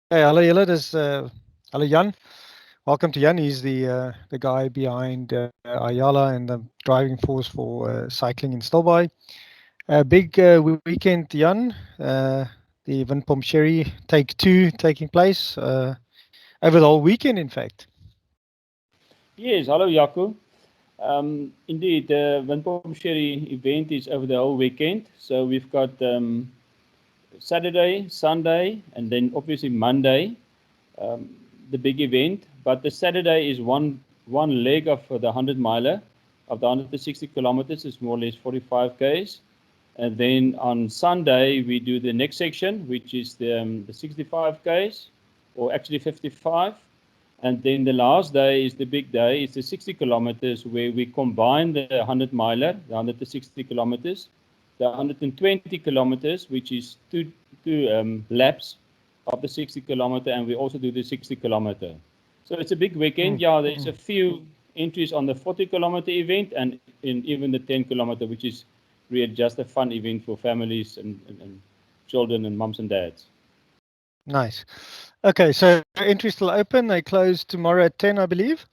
Hello, Yella. Hello, Jan. Welcome to Jan. He's the guy behind Ayala and the driving force for cycling in Stilbaai. Big weekend, Jan. The Windpomp Sjerrie Take 2 taking place over the whole weekend, in fact. Yes, hello Jaco. Indeed, the Windpomp Sjerrie event is over the whole weekend. So we've got Saturday, Sunday, and then obviously Monday, um, the big event. But the Saturday is one leg of the 100 miler of the 160 kilometers. It's more or less 45 k's. And then on Sunday we do the next section, which is the 65 k's, or actually 55. And then the last day is the big day. It's the 60 kilometers where we combine the 100 miler, the 160 kilometers, the 120 kilometers, which is two laps of the 60 kilometer, and we also do the 60 kilometer. So it's a big weekend. Yeah, there's a few entries on the 40 kilometer event and in even the 10 kilometer, which is really just a fun event for families and children and mums and dads. Nice. Okay, so entry still open. They close tomorrow at 10, I believe.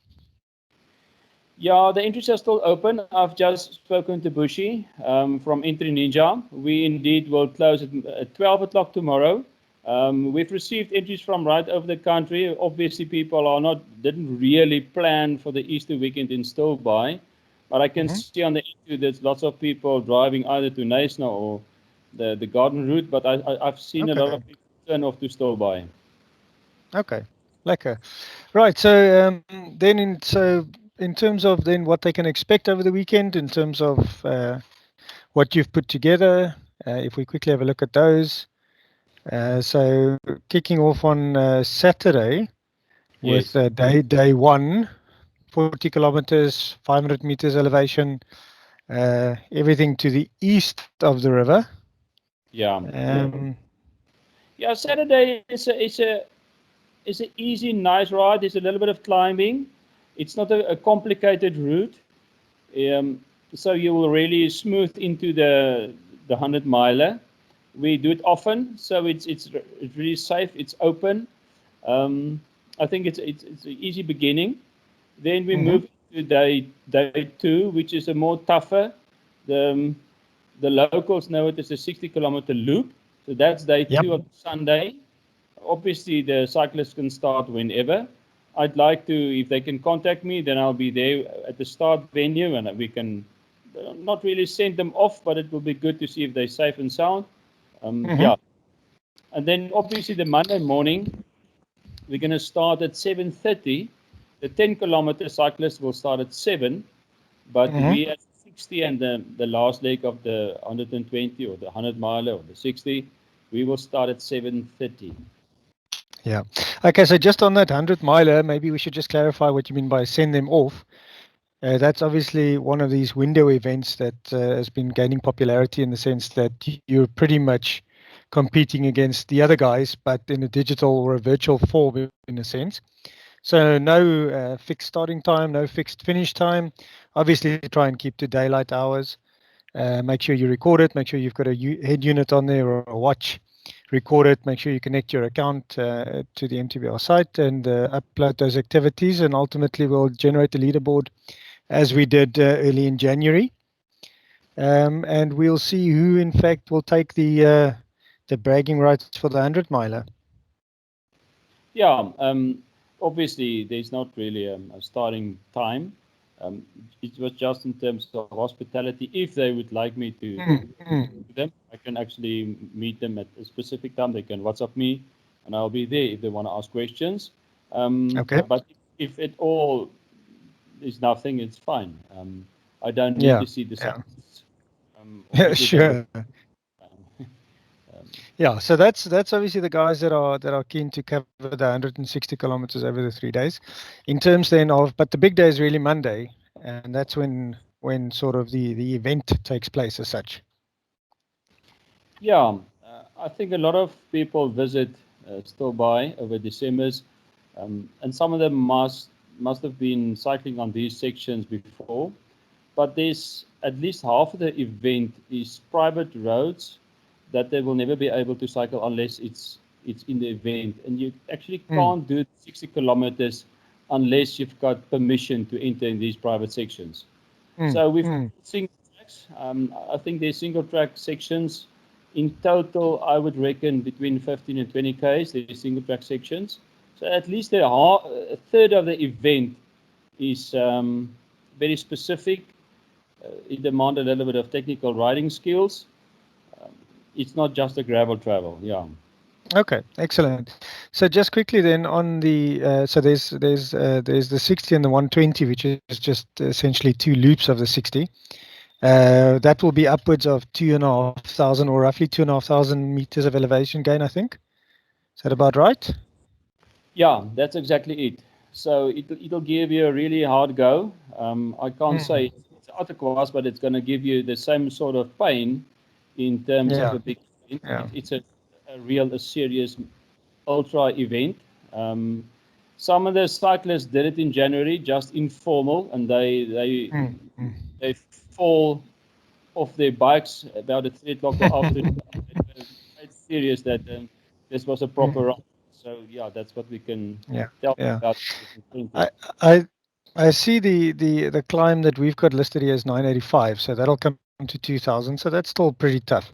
Yeah, the entries are still open. I've just spoken to Bushi from Entry Ninja. We indeed will close at 12 o'clock tomorrow. We've received entries from right over the country. Obviously, people didn't really plan for the Easter weekend in Stilbaai, but I can see on the entry there's lots of people driving either to Knysna or the Garden Route. But I've seen a lot of people turn off to Stilbaai. Okay, lekker. Right. So in terms of then what they can expect over the weekend, in terms of what you've put together, if we quickly have a look at those. So kicking off on Saturday with Yes. day one, 40 kilometers, 500 meters elevation, everything to the east of the river. Yeah. Um, Yeah. Saturday is an easy, nice ride. There's a little bit of climbing. It's not a complicated route, um, so you will really smooth into the 100 miler. We do it often, so it's really safe. It's open. Um, I think it's an easy beginning. Then we mhm. move to day two, which is a more tougher. The the locals know it as a 60-kilometer loop. So that's day Yep. two of Sunday. Obviously, the cyclists can start whenever. I'd like to, if they can contact me, then I'll be there at the start venue and we can not really send them off, but it will be good to see if they're safe and sound. Mhm. Yeah. And then obviously the Monday morning, we're going to start at 7:30. The 10-kilometer cyclists will start at 7, but Mhm. we at 60 and the last leg of the 120 or the 100 miler or the 60, we will start at 7:30. Yeah. Okay. So just on that 100 miler, maybe we should just clarify what you mean by send them off. That's obviously one of these window events that has been gaining popularity in the sense that you're pretty much competing against the other guys, but in a digital or a virtual form, in a sense. So no fixed starting time, no fixed finish time. Obviously, try and keep to daylight hours. Make sure you record it. Make sure you've got a head unit on there or a watch. Record it. Make sure you connect your account to the MTBR site and upload those activities. And ultimately, we'll generate a leaderboard as we did early in January. And we'll see who, in fact, will take the bragging rights for the 100 miler. Yeah, obviously there's not really a starting time. It was just in terms of hospitality. If they would like me to them, I can actually meet them at a specific time. They can WhatsApp me, and I'll be there if they want to ask questions. Okay. But if it all is nothing, it's fine. I don't need Yeah. to see the Yeah. signs. Yeah. Obviously, they look. Sure. Um, Yeah. So that's obviously the guys that are keen to cover the 160 kilometers over the 3 days. In terms then of, but the big day is really Monday, and that's when sort of the event takes place as such. Yeah, I think a lot of people visit Stilbaai over December's, and some of them must have been cycling on these sections before. But there's at least half of the event is private roads that they will never be able to cycle unless it's it's in the event, and you actually can't do 60 kilometers unless you've got permission to enter in these private sections. So we've single tracks. I think there's single track sections. In total, I would reckon between 15 and 20 Ks, there's single track sections. So at least a third of the event is very specific. It demands a little bit of technical riding skills. It's not just a gravel travel, yeah. Okay, excellent. So just quickly then on the so there's the 60 and the 120, which is just essentially 2 loops of the 60. That will be upwards of 2,500 or roughly 2,500 meters of elevation gain, I think. Is that about right? Yeah, that's exactly it. So it'll give you a really hard go. I can't say it's autoquas, but it's going to give you the same sort of pain in terms of a big event. Yeah. It's a serious ultra event. Some of the cyclists did it in January, just informal, and they fall off their bikes about at 3 o'clock the afternoon. It's serious that this was a proper run. So yeah, that's what we can tell about. I see the climb that we've got listed here as 985, so that'll come to 2,000. So that's still pretty tough.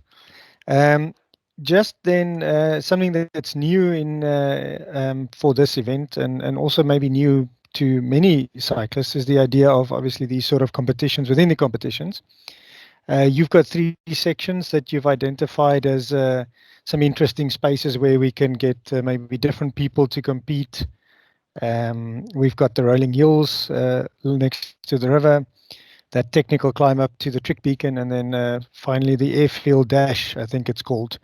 Just then, something that's new in for this event, and also maybe new to many cyclists, is the idea of obviously these sort of competitions within the competitions. You've got 3 sections that you've identified as some interesting spaces where we can get maybe different people to compete. We've got the rolling hills next to the river, that technical climb up to the trick beacon, and then finally the airfield dash, I think it's called.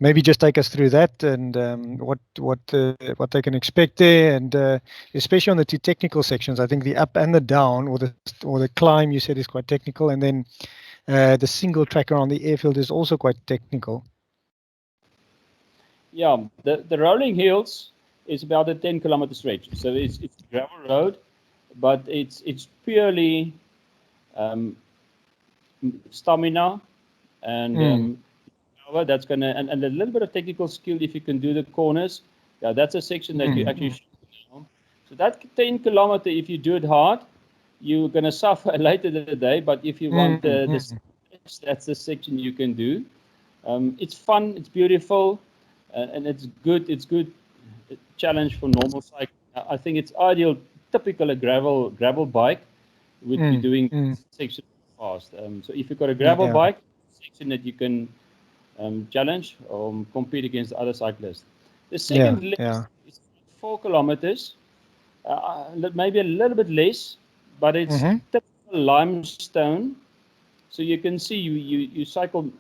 Maybe just take us through that and what they can expect there, and especially on the 2 technical sections. I think the up and the down, or the climb, you said, is quite technical, and then the single tracker on the airfield is also quite technical. Yeah, the rolling hills is about a 10-kilometer stretch, so it's a gravel road, but it's purely stamina and that's gonna and a little bit of technical skill if you can do the corners. Yeah, that's a section that you actually should know. So that 10-kilometer, if you do it hard, you're gonna suffer later in the day. But if you want this, that's the section you can do. It's fun, it's beautiful, and it's good. It's good challenge for normal cycling. I think it's ideal, typical a gravel bike would be doing this section fast. So if you've got a gravel bike, section that you can challenge or compete against other cyclists. The second leg is 4 kilometers, maybe a little bit less, but it's typical limestone. So you can see you cycle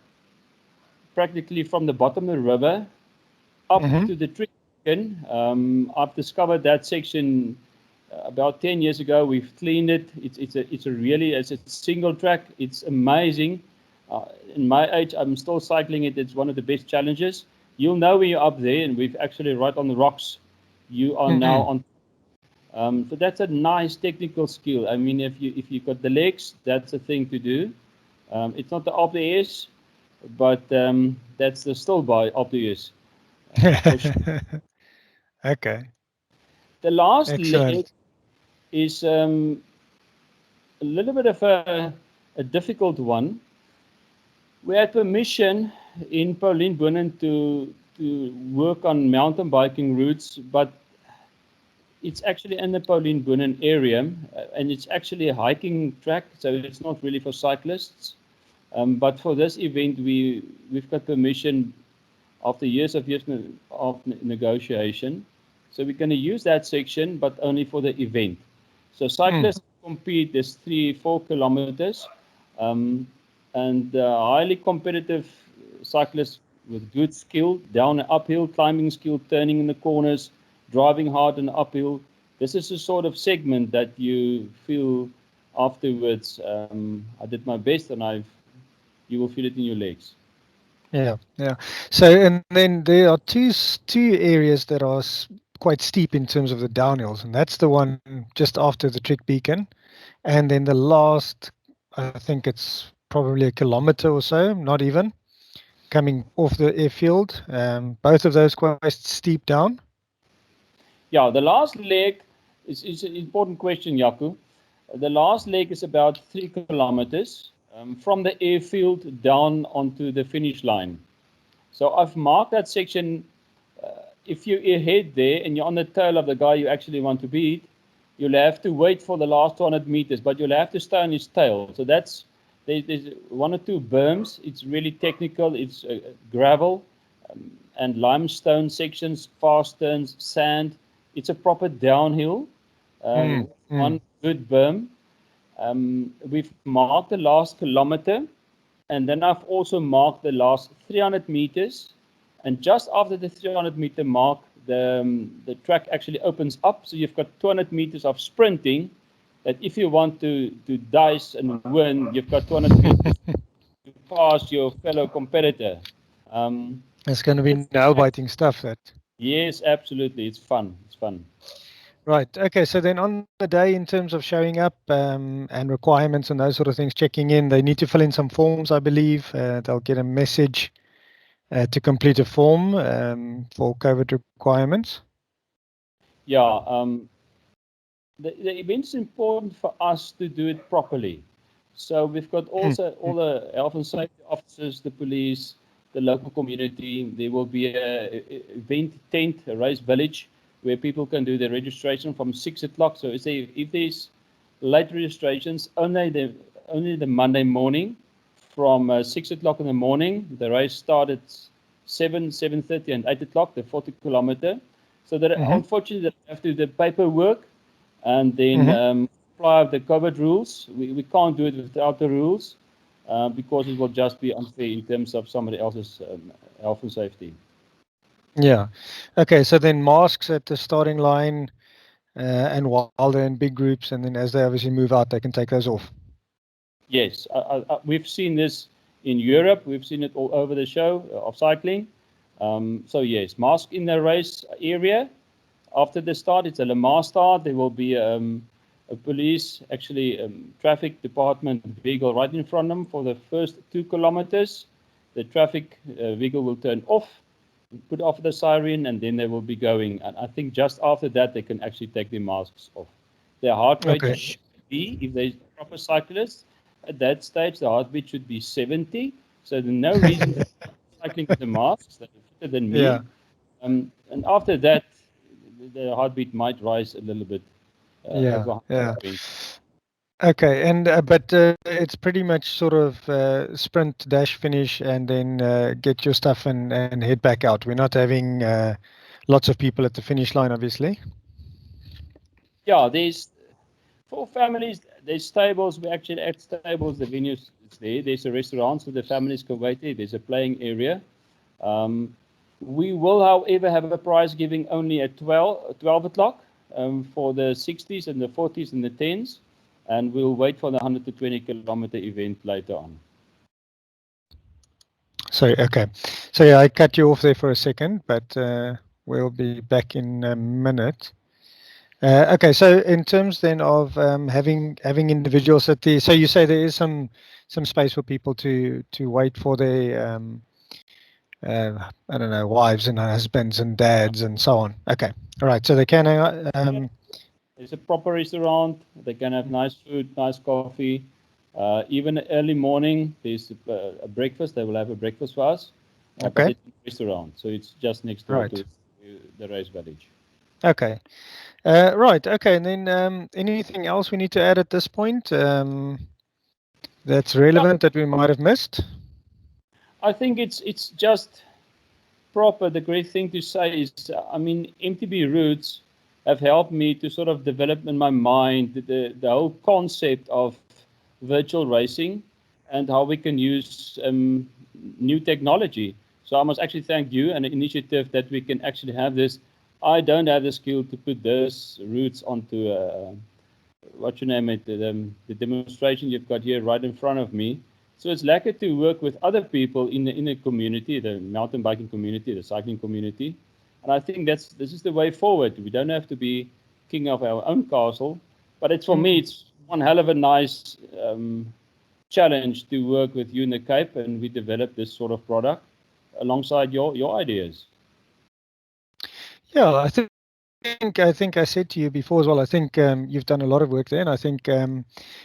practically from the bottom of the river up to the trick beacon. I've discovered that section about 10 years ago. We've cleaned it. It's a single track. It's amazing. In my age, I'm still cycling it. It's one of the best challenges. You'll know when you're up there, and we've actually right on the rocks. You are now on. So that's a nice technical skill. I mean, if you've got the legs, that's a thing to do. It's not the up the ears, but that's the still by up the ears. Okay. The last leg is a little bit of a difficult one. We had permission in Pauline Boenen to work on mountain biking routes, but it's actually in the Pauline Boenen area, and it's actually a hiking track, so it's not really for cyclists. But for this event, we've got permission after years of negotiation. So we're going to use that section, but only for the event. So cyclists compete this 3-4 kilometers, and highly competitive cyclists with good skill, down and uphill, climbing skill, turning in the corners, driving hard and uphill. This is the sort of segment that you feel afterwards. I did my best, and you will feel it in your legs. Yeah. So, and then there are two areas that are quite steep in terms of the downhills, and that's the one just after the trick beacon, and then the last, I think it's probably a kilometer or so, not even, coming off the airfield. Both of those quite steep down. Yeah, the last leg is an important question, Jaco. The last leg is about 3 kilometers from the airfield down onto the finish line. So I've marked that section. If you're ahead there and you're on the tail of the guy you actually want to beat, you'll have to wait for the last 200 meters, but you'll have to stay on his tail. So there's 1 or 2 berms. It's really technical. It's gravel and limestone sections, fast turns, sand. It's a proper downhill. One good berm. We've marked the last kilometer, and then I've also marked the last 300 meters. And just after the 300-meter mark, the track actually opens up. So you've got 200 meters of sprinting. That if you want to dice and win, you've got 200 meters to pass your fellow competitor. It's going to be nail-biting stuff, that. Yes, absolutely. It's fun. It's fun. Right. Okay. So then on the day, in terms of showing up and requirements and those sort of things, checking in, they need to fill in some forms, I believe. They'll get a message to complete a form for COVID requirements. Yeah. The event is important for us to do it properly. So we've got also all the health and safety officers, the police, the local community. There will be a event tent, a race village, where people can do their registration from 6 o'clock. So if there's late registrations, only the Monday morning from 6 o'clock in the morning. The race started 7:30 and 8 o'clock, the 40 kilometer. So that unfortunately they have to do the paperwork and then apply the COVID rules. We can't do it without the rules because it will just be unfair in terms of somebody else's health and safety. Yeah. Okay. So then masks at the starting line, and while they're in big groups, and then as they obviously move out, they can take those off. Yes, we've seen this in Europe. We've seen it all over the show of cycling. So yes, mask in the race area. After the start, it's a Le Mans start. There will be a police, actually traffic department vehicle right in front of them for the first 2 kilometers. The traffic vehicle will turn off, put off the siren, and then they will be going. And I think just after that, they can actually take their masks off. Their heart rate should be, if they're proper cyclists, at that stage, the heartbeat should be 70. So there's no reason for cycling with the masks. They're fitter than me. Yeah. And after that, the heartbeat might rise a little bit. Yeah. Okay, and but it's pretty much sort of sprint dash finish and then get your stuff and head back out. We're not having lots of people at the finish line, obviously. Yeah, there's for families. There's stables. We actually at stables. The venue is there. There's a restaurant, so the families can wait there. There's a playing area. We will, however, have a prize giving only at 12 o'clock for the 60s and the 40s and the 10s. And we'll wait for the 120 kilometer event later on. So, okay. So, yeah, I cut you off there for a second, but we'll be back in a minute. Okay, so in terms then of having individuals at the, so you say there is some space for people to wait for their, I don't know, wives and husbands and dads and so on. Okay, all right. So they can. It's a proper restaurant. They can have nice food, nice coffee. Even early morning, there's a breakfast. They will have a breakfast for us. Okay. But it's a restaurant, so it's just next door to the race village. Okay. Right. Okay. And then anything else we need to add at this point that's relevant that we might have missed? I think it's just proper. The great thing to say is, I mean, MTB routes have helped me to sort of develop in my mind the whole concept of virtual racing and how we can use new technology. So I must actually thank you and the initiative that we can actually have this. I don't have the skill to put those routes onto what you name it, the demonstration you've got here right in front of me. So it's lucky to work with other people in the community, the mountain biking community, the cycling community. And I think this is the way forward. We don't have to be king of our own castle, but it's for me, it's one hell of a nice challenge to work with you in the Cape, and we develop this sort of product. alongside your ideas. Yeah, I think I said to you before as well. I think you've done a lot of work there, and I think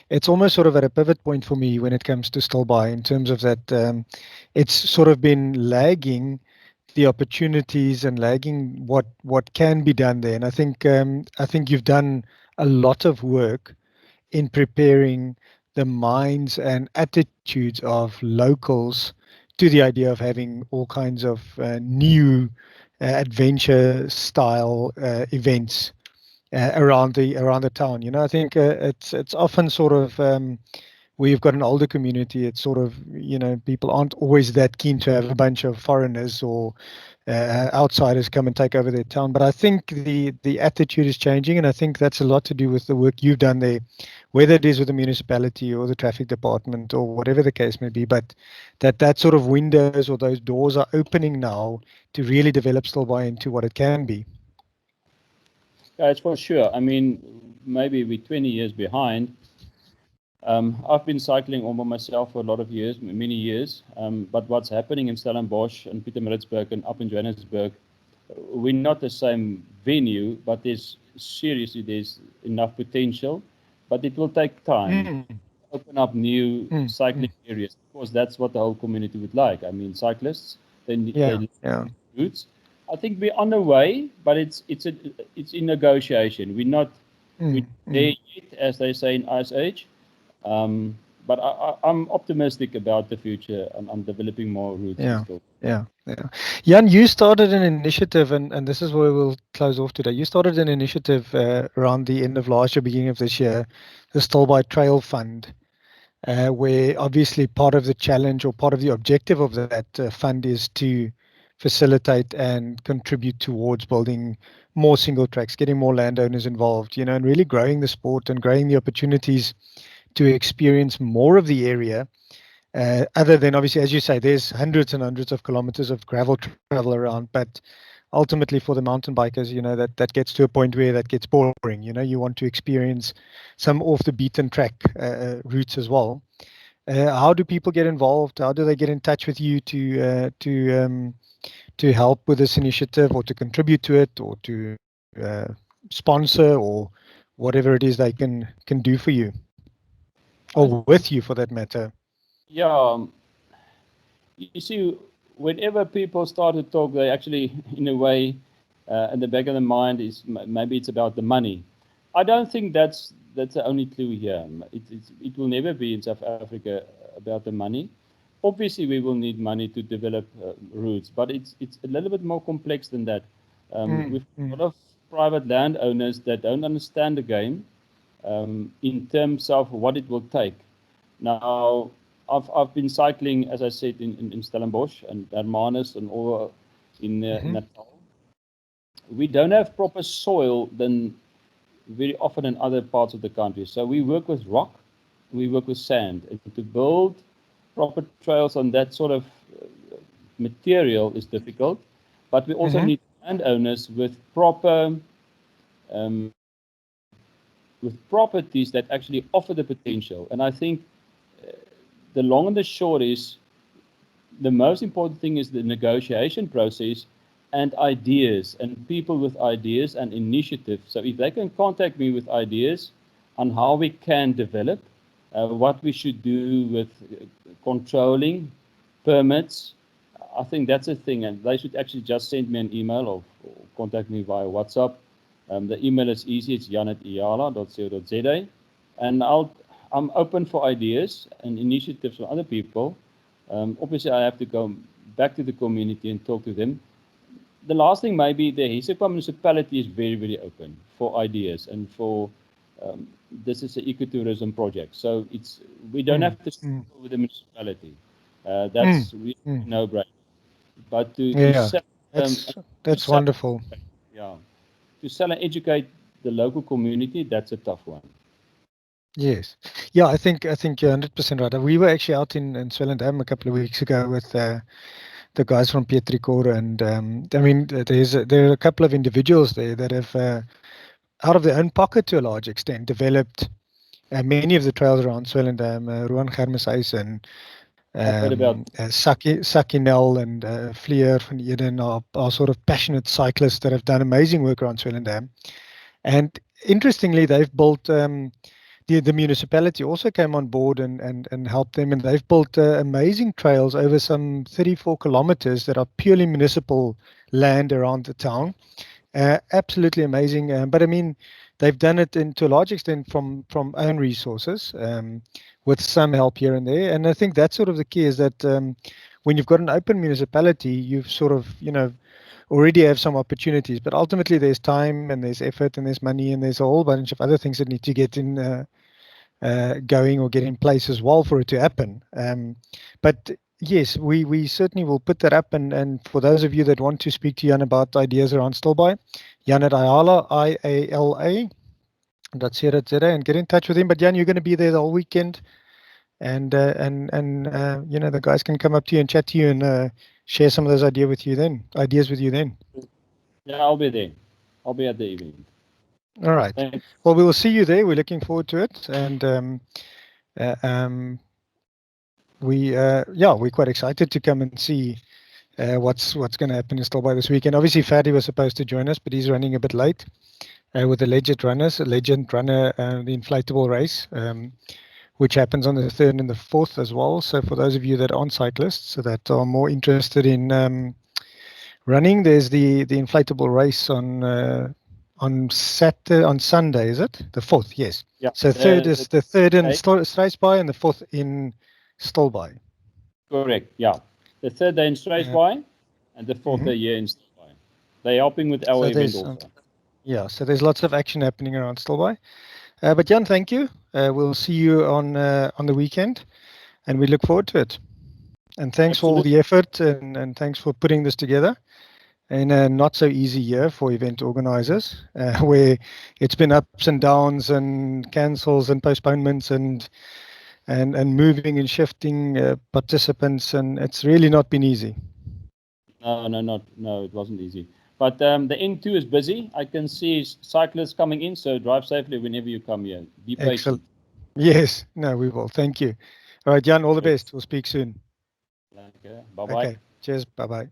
it's almost sort of at a pivot point for me when it comes to Stilbaai in terms of that it's sort of been lagging the opportunities and lagging what can be done there. And I think you've done a lot of work in preparing the minds and attitudes of locals to the idea of having all kinds of new adventure style events around the town. I think it's often sort of where you've got an older community. It's sort of people aren't always that keen to have a bunch of foreigners or outsiders come and take over their town. But I think the attitude is changing, and I think that's a lot to do with the work you've done there, whether it is with the municipality or the traffic department or whatever the case may be. But that sort of windows or those doors are opening now to really develop Stilbaai into what it can be. Yeah, it's for sure. I mean, maybe we're 20 years behind. I've been cycling all by myself for a lot of years, many years. But what's happening in Stellenbosch and Pietermaritzburg and up in Johannesburg, we're not the same venue, but there's enough potential. But it will take time to open up new cycling areas, because that's what the whole community would like. I mean, cyclists, they Yeah. routes. I think we're on the way, but it's in negotiation. We're not there yet, as they say in Ice Age. But I'm optimistic about the future, and I'm developing more routes. Yeah. Jan, you started an initiative, and this is where we'll close off today. You started an initiative around the end of last year, beginning of this year, the Stilbaai Trail Fund, where obviously part of the challenge or part of the objective of that fund is to facilitate and contribute towards building more single tracks, getting more landowners involved, and really growing the sport and growing the opportunities to experience more of the area. Other than obviously, as you say, there's hundreds and hundreds of kilometers of gravel travel around, but ultimately for the mountain bikers, that gets to a point where that gets boring. You want to experience some off the beaten track routes as well. How do people get involved? How do they get in touch with you to help with this initiative, or to contribute to it, or to sponsor, or whatever it is they can do for you, or with you for that matter? Yeah, you see, whenever people start to talk, they actually, in a way, in the back of the mind is maybe it's about the money. I don't think that's the only clue here. It will never be in South Africa about the money. Obviously, we will need money to develop routes, but it's a little bit more complex than that. We've got a lot of private landowners that don't understand the game in terms of what it will take. Now, I've been cycling, as I said, in Stellenbosch and Hermanus and all in Natal. We don't have proper soil then very often in other parts of the country. So we work with rock, we work with sand. And to build proper trails on that sort of material is difficult. But we also need landowners with proper with properties that actually offer the potential. And I think the long and the short is, the most important thing is the negotiation process and ideas, and people with ideas and initiative. So if they can contact me with ideas on how we can develop, what we should do with controlling permits, I think that's a thing. And they should actually just send me an email or contact me via WhatsApp. The email is easy. It's jan@iala.co.za. And I'm open for ideas and initiatives from other people. Obviously, I have to go back to the community and talk to them. The last thing, maybe the Hisekwa municipality is very, very open for ideas and for this is an ecotourism project. So we don't have to struggle with the municipality. That's really no-brainer. But to sell that's wonderful. Yeah, to sell and educate the local community, that's a tough one. Yes. Yeah, I think you're 100% right. We were actually out in Swellendam a couple of weeks ago with the guys from Pietricor, and I mean, there are a couple of individuals there that have, out of their own pocket to a large extent, developed many of the trails around Swellendam, Ruan Germeshuis, and I've heard about. Sakinel and Fleer van Eden are sort of passionate cyclists that have done amazing work around Swellendam. And interestingly, they've built the municipality also came on board and helped them, and they've built amazing trails over some 34 kilometers that are purely municipal land around the town. Absolutely amazing. But I mean, they've done it to a large extent from own resources, with some help here and there. And I think that's sort of the key, is that when you've got an open municipality, you've sort of, already have some opportunities. But ultimately, there's time and there's effort and there's money and there's a whole bunch of other things that need to get in going or get in place as well for it to happen. But yes, we certainly will put that up. And for those of you that want to speak to Jan about ideas around Stilbaai, Jan at Iala, IALA, .co.za, and get in touch with him. But Jan, you're going to be there the whole weekend, and the guys can come up to you and chat to you and share some of those ideas with you then. Yeah, I'll be there. I'll be at the event. All right. Thanks. Well, we will see you there. We're looking forward to it, and we're quite excited to come and see what's going to happen in Stilbaai this weekend. Obviously, Fadi was supposed to join us, but he's running a bit late with the legend runner, the inflatable race, which happens on the 3rd and the 4th as well. So for those of you that aren't cyclists, so that are more interested in running, there's the inflatable race on Sunday, is it? The 4th, yes. Yeah. So the 3rd in Struisbaai and the 4th in Stilbaai. Correct, yeah. The 3rd day in Struisbaai and the 4th day here in Stilbaai. They're helping with our event also. So there's lots of action happening around Stilbaai. But Jan, thank you. We'll see you on the weekend, and we look forward to it. And thanks for all the effort, and thanks for putting this together in a not so easy year for event organizers, where it's been ups and downs and cancels and postponements and moving and shifting participants, and it's really not been easy. No, it wasn't easy. But the N2 is busy. I can see cyclists coming in, so drive safely whenever you come here. Be patient. Excellent. Yes, no, we will. Thank you. All right, Jan, all the best. We'll speak soon. Okay, bye-bye. Okay, cheers. Bye-bye.